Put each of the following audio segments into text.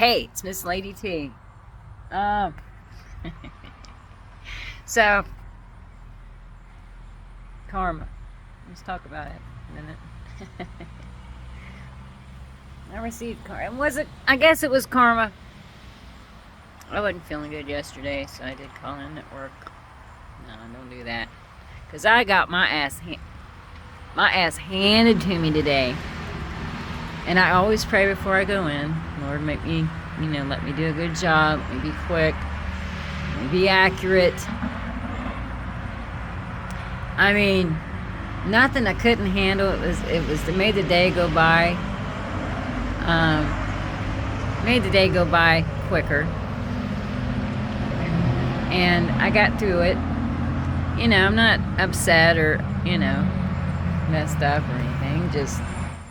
Hey, it's Miss Lady T. Um, so, karma. Let's talk about it a minute. I received karma. Was it? I guess it was karma. I wasn't feeling good yesterday, so I did call in at work. No, don't do that. Because I got my ass handed to me today. And I always pray before I go in. Lord, make me, let me do a good job. Let me be quick. Let me be accurate. I mean, nothing I couldn't handle. It made the day go by. Made the day go by quicker. And I got through it. I'm not upset or, messed up or anything. Just,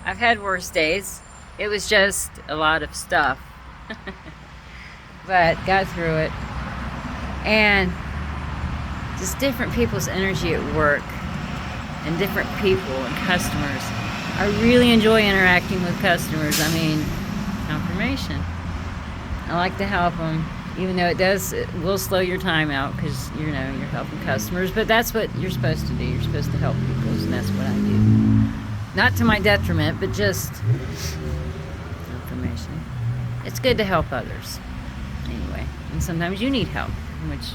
I've had worse days. It was just a lot of stuff. But got through it. And just different people's energy at work. And different people and customers. I really enjoy interacting with customers. I mean, confirmation. I like to help them. Even though it will slow your time out because, you're helping customers. But that's what you're supposed to do. You're supposed to help people, and that's what I do. Not to my detriment, but just information. It's good to help others. Anyway, and sometimes you need help, which,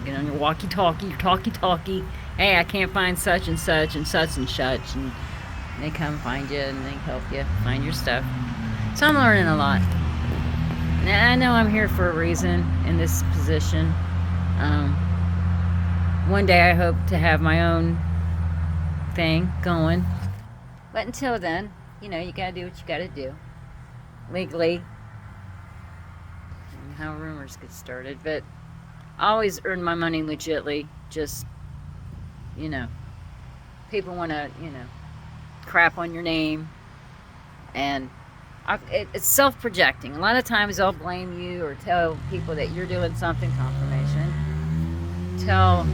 get on your walkie-talkie, your talkie-talkie. Hey, I can't find such and such and such and such. And they come find you and they help you find your stuff. So I'm learning a lot. I know I'm here for a reason in this position. One day I hope to have my own thing going. But until then, you gotta do what you gotta do. Legally. And how rumors get started. But I always earn my money legitly. Just, people want to, crap on your name. And it's self-projecting. A lot of times they'll blame you or tell people that you're doing something, confirmation. Tell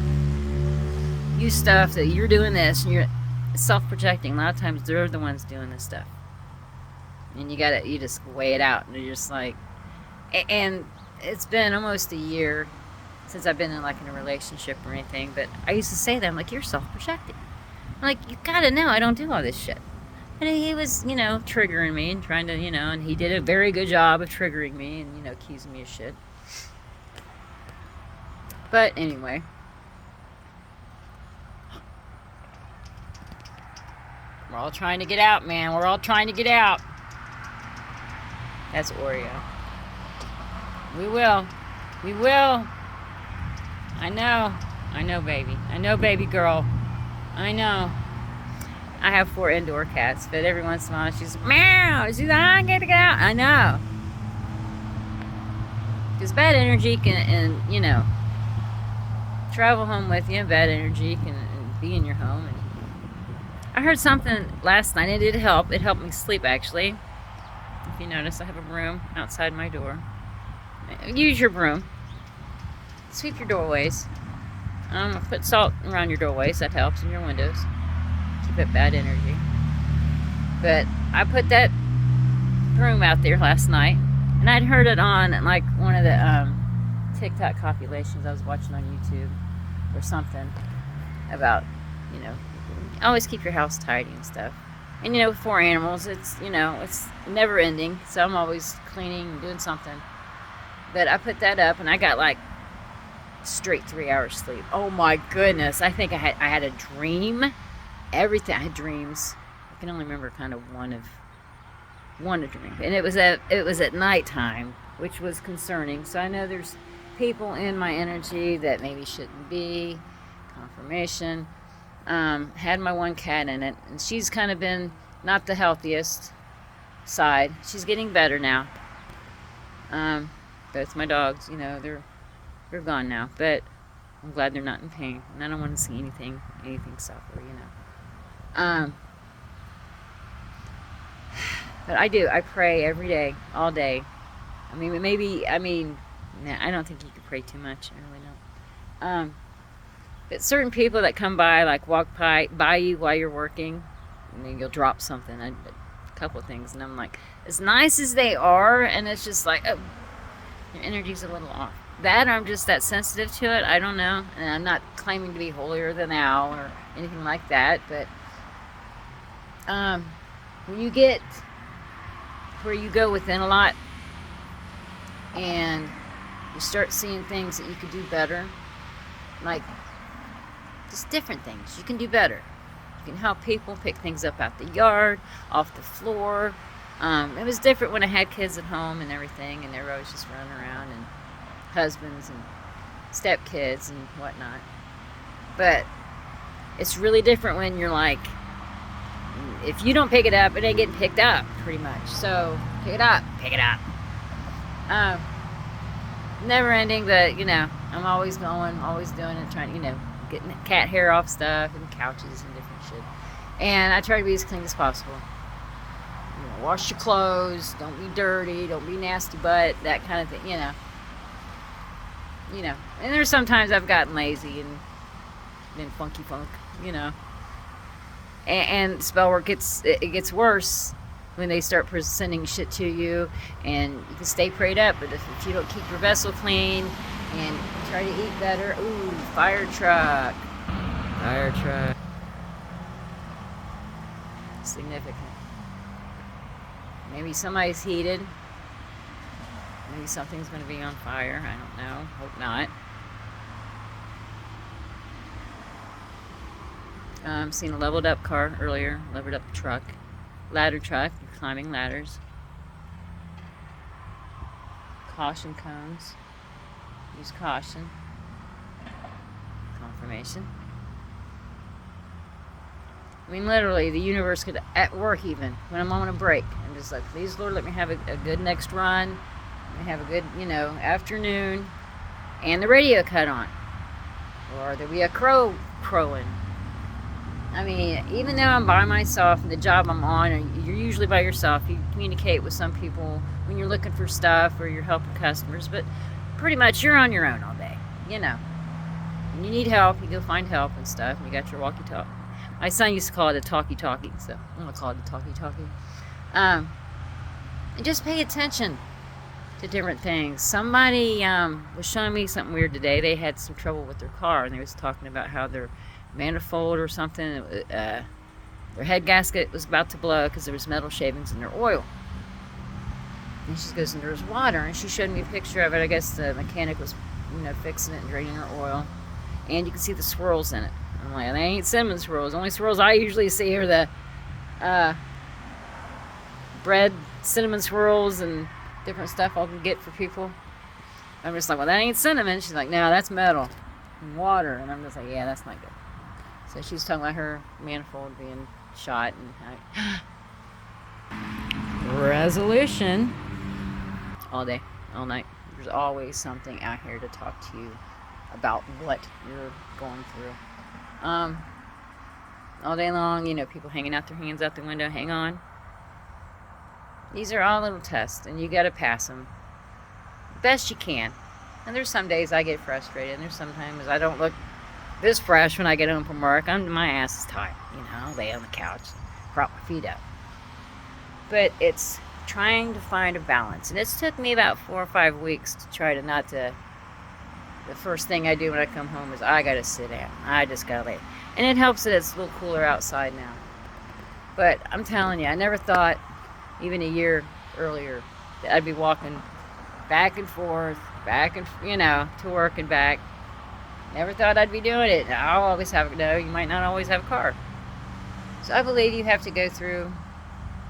you stuff that you're doing this, and you're self-projecting. A lot of times they're the ones doing this stuff. And you just weigh it out. And you're just like, and it's been almost a year since I've been in a relationship or anything, but I used to say that, I'm like, you're self-projecting. I'm like, you gotta know I don't do all this shit. And he was, triggering me and trying to, and he did a very good job of triggering me and, accusing me of shit. But anyway. We're all trying to get out, man. We're all trying to get out. That's Oreo. We will. We will. I know. I know, baby. I know, baby girl. I know. I have 4 indoor cats, but every once in a while she's meow. She's like, I gotta get out. I know. Because bad energy can, travel home with you. Bad energy can be in your home. And I heard something last night. It did help. It helped me sleep, actually. If you notice, I have a broom outside my door. Use your broom. Sweep your doorways. Put salt around your doorways. That helps in your windows. Keep bad energy. But I put that broom out there last night, and I'd heard it on one of the TikTok compilations I was watching on YouTube or something about, always keep your house tidy and stuff. And with 4 animals, it's never ending, so I'm always cleaning and doing something. But I put that up, and I got straight 3 hours sleep. Oh my goodness! I think I had a dream. Everything. I had dreams. I can only remember kind of one a dream, and it was at nighttime, which was concerning. So I know there's people in my energy that maybe shouldn't be. Confirmation. Had my one cat in it, and she's kind of been not the healthiest side. She's getting better now. Both my dogs, they're gone now, but I'm glad they're not in pain, and I don't want to see anything suffer, But I pray every day, all day. I don't think you can pray too much. I really don't. But certain people that come by, walk by you while you're working, and then you'll drop something, a couple of things, and I'm like, as nice as they are, and it's just like, oh, your energy's a little off. That, I'm just that sensitive to it. I don't know, and I'm not claiming to be holier than thou or anything like that. But when you get where you go within a lot, and you start seeing things that you could do better, like just different things you can do better. You can help people pick things up out the yard, off the floor. It was different when I had kids at home and everything, and they were always just running around, and husbands and stepkids and whatnot. But it's really different when you're like, if you don't pick it up, it ain't getting picked up, pretty much. So pick it up, pick it up. Never ending, but I'm always going, always doing it, trying, getting cat hair off stuff and couches and different shit. And I try to be as clean as possible. Wash your clothes, don't be dirty, don't be nasty butt, that kind of thing, And there's sometimes I've gotten lazy and been funky funk, And spell work it gets worse when they start sending shit to you, and you can stay prayed up, but if you don't keep your vessel clean and try to eat better, ooh, fire truck. Significant. Maybe somebody's heated. Maybe something's going to be on fire. I don't know. Hope not. Seen a leveled up car earlier. Leveled up truck. Ladder truck. You're climbing ladders. Caution cones. Use caution. Confirmation. I mean, literally, the universe could, at work even, when I'm on a break, I'm just like, please, Lord, let me have a good next run. Let me have a good, afternoon. And the radio cut on. Or there'll be a crow crowing. I mean, even though I'm by myself and the job I'm on, and you're usually by yourself, you communicate with some people when you're looking for stuff or you're helping customers, but pretty much you're on your own all day, When you need help, you go find help and stuff, and you got your walkie-talkie. My son used to call it a talkie-talkie, so I'm going to call it a talkie-talkie. And just pay attention to different things. Somebody was showing me something weird today. They had some trouble with their car, and they was talking about how their manifold or something, their head gasket was about to blow because there was metal shavings in their oil. And she goes, and there was water, and she showed me a picture of it. I guess the mechanic was, fixing it and draining her oil, and you can see the swirls in it. I'm like, they ain't cinnamon swirls. The only swirls I usually see are the bread cinnamon swirls and different stuff I can get for people. I'm just like, well, that ain't cinnamon. She's like, no, that's metal and water. And I'm just like, yeah, that's not good. So she's talking about her manifold being shot, and resolution all day, all night. There's always something out here to talk to you about what you're going through. All day long, people hanging out their hands out the window. Hang on. These are all little tests, and you got to pass them best you can. And there's some days I get frustrated, and there's sometimes I don't look this fresh when I get home from work. My ass is tired, I lay on the couch, prop my feet up. But it's trying to find a balance, and it's took me about 4 or 5 weeks to try to not to. The first thing I do when I come home is I gotta sit down. I just gotta lay. And it helps that it's a little cooler outside now. But I'm telling you, I never thought, even a year earlier, that I'd be walking back and forth, to work and back. Never thought I'd be doing it. I'll always have, you might not always have a car. So I believe you have to go through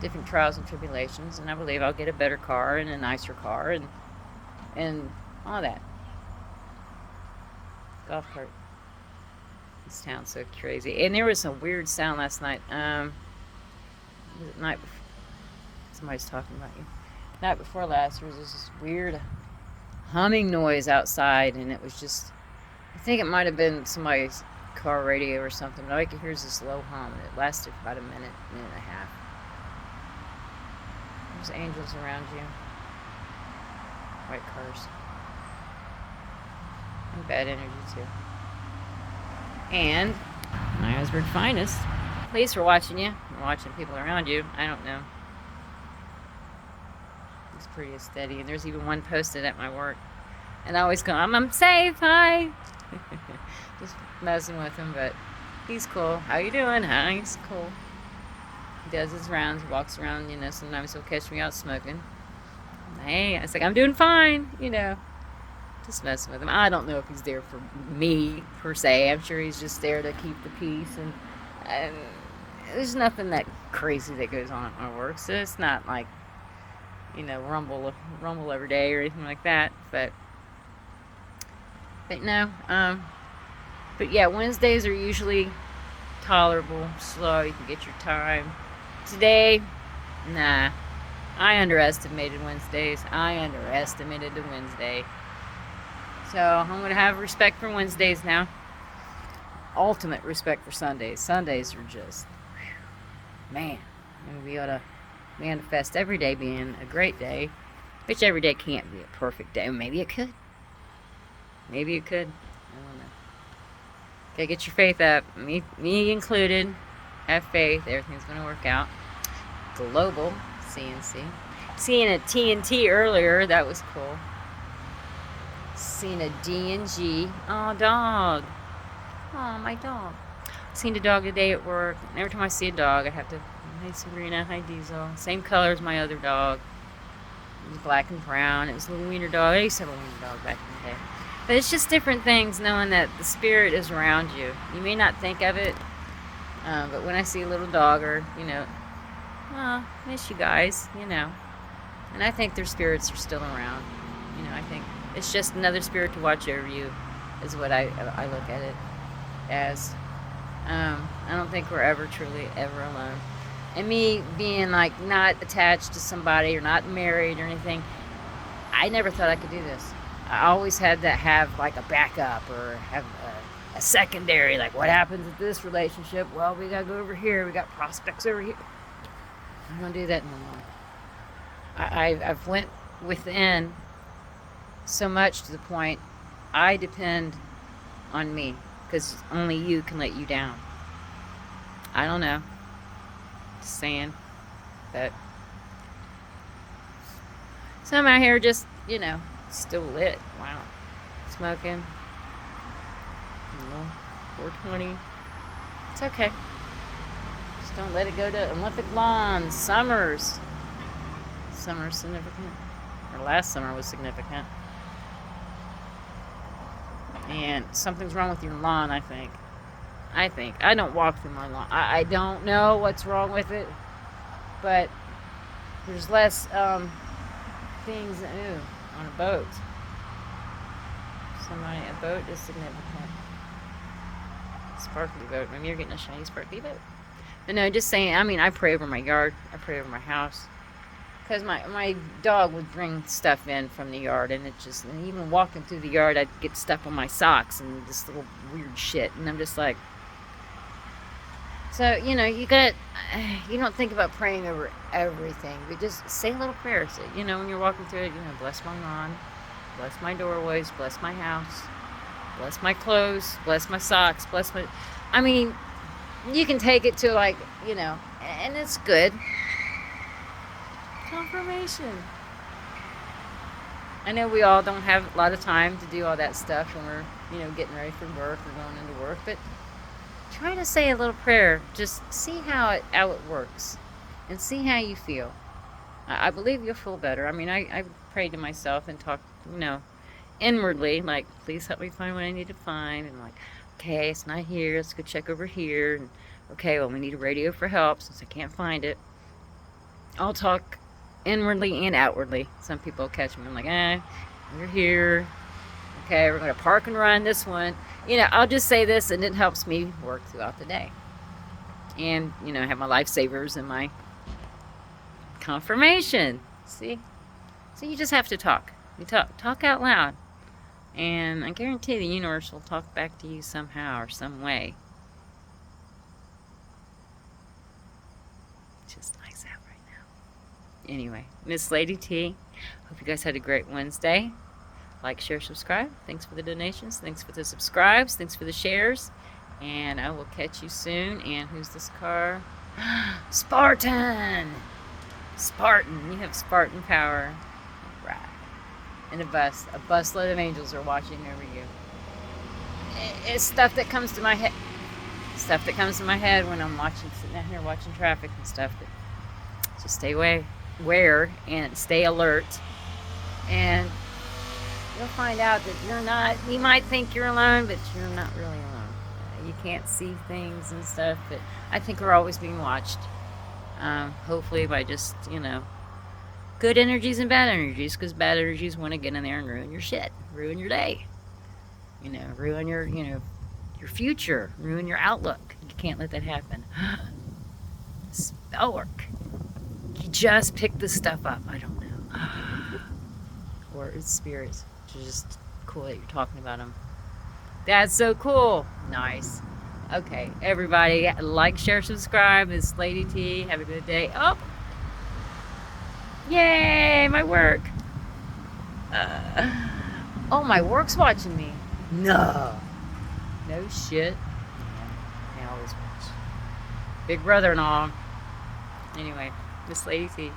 different trials and tribulations, and I believe I'll get a better car and a nicer car and all that. Golf cart. This town's so crazy. And there was a weird sound last night. Was it night before? Somebody's talking about you. Night before last, there was this weird humming noise outside, and it was just, I think it might have been somebody's car radio or something, but all I could hear is this low hum, and it lasted about a minute and a half. There's angels around you. White cars. And bad energy too. And Iosberg Finest. Please for watching you. And watching people around you. I don't know. He's pretty steady. And there's even one posted at my work. And I always go, I'm safe, hi. Just messing with him, but he's cool. How you doing? Hi, he's cool. He does his rounds, walks around, sometimes he'll catch me out smoking. Hey, I was like, I'm doing fine, just messing with him. I don't know if he's there for me, per se. I'm sure he's just there to keep the peace, and there's nothing that crazy that goes on at my work, so it's not like, rumble every day or anything like that, but no, but yeah, Wednesdays are usually tolerable, slow, you can get your time. Today, nah, I underestimated Wednesdays. I underestimated the Wednesday. So I'm going to have respect for Wednesdays now. Ultimate respect for Sundays. Sundays are just, man, we ought to manifest every day being a great day, which every day can't be a perfect day. Maybe it could. Maybe it could. I don't know. Gotta get your faith up. Me included. Have faith. Everything's going to work out. Global CNC. Seeing a TNT earlier. That was cool. Seen a D&G. Oh, dog. Oh, my dog. Seen a dog today at work. And every time I see a dog, I have to... Hi, Sabrina. Hi, Diesel. Same color as my other dog. It was black and brown. It was a little wiener dog. I used to have a wiener dog back in the day. But it's just different things knowing that the spirit is around you. You may not think of it, but when I see a little dog or, oh, miss you guys, And I think their spirits are still around. I think it's just another spirit to watch over you is what I look at it as. I don't think we're ever truly ever alone. And me being like not attached to somebody or not married or anything, I never thought I could do this. I always had to have like a backup or have a secondary, like what happens with this relationship? Well, we gotta go over here. We got prospects over here. I don't do that no more. I've went within so much to the point I depend on me because only you can let you down. I don't know. Just saying. But so I'm out here just, still lit. Wow. Smoking. 420. It's okay. Just don't let it go to Olympic lawns. Summers. Summer's significant. Or last summer was significant. And something's wrong with your lawn, I think. I don't walk through my lawn. I don't know what's wrong with it. But there's less things on a boat. A boat is significant. Sparkly boat. Maybe you're getting a shiny sparkly boat. But no, just saying, I pray over my yard. I pray over my house. Because my dog would bring stuff in from the yard, and and even walking through the yard, I'd get stuff on my socks and this little weird shit. And I'm just like, so, you don't think about praying over everything, but just say a little prayer. So, when you're walking through it, bless my lawn, bless my doorways, bless my house, bless my clothes, bless my socks, you can take it to and it's good. Confirmation. I know we all don't have a lot of time to do all that stuff when we're, getting ready for work or going into work, but try to say a little prayer. Just see how it works and see how you feel. I believe you'll feel better. I prayed to myself and talked, inwardly, like, please help me find what I need to find. And like, okay, it's not here. Let's go check over here. And okay, well, we need a radio for help since I can't find it. I'll talk inwardly and outwardly. Some people catch me. I'm like, we're here. Okay, we're going to park and run this one. I'll just say this, and it helps me work throughout the day. And, I have my lifesavers and my confirmation. See? So you just have to talk. You talk out loud. And I guarantee the universe will talk back to you somehow or some way. It's just nice out right now. Anyway, Miss Lady T, hope you guys had a great Wednesday. Like, share, subscribe. Thanks for the donations. Thanks for the subscribes. Thanks for the shares. And I will catch you soon. And who's this car? Spartan! Spartan. You have Spartan power. in a bus. A busload of angels are watching over you. It's stuff that comes to my head. Stuff that comes to my head when I'm sitting out here watching traffic and stuff. But just stay aware and stay alert, and you'll find out that you're not. You might think you're alone, but you're not really alone. You can't see things and stuff, but I think we're always being watched. Hopefully by just good energies and bad energies, because bad energies want to get in there and ruin your shit, ruin your day, ruin your future, ruin your outlook. You can't let that happen. Spell work. You just pick this stuff up. I don't know. Or it's spirits. It's just cool that you're talking about them. That's so cool. Nice. Okay, everybody, like, share, subscribe. It's Lady T. Have a good day. Oh, yay, my work. Oh, my work's watching me. No shit. They always watch. Big brother and all. Anyway, Miss Lady T.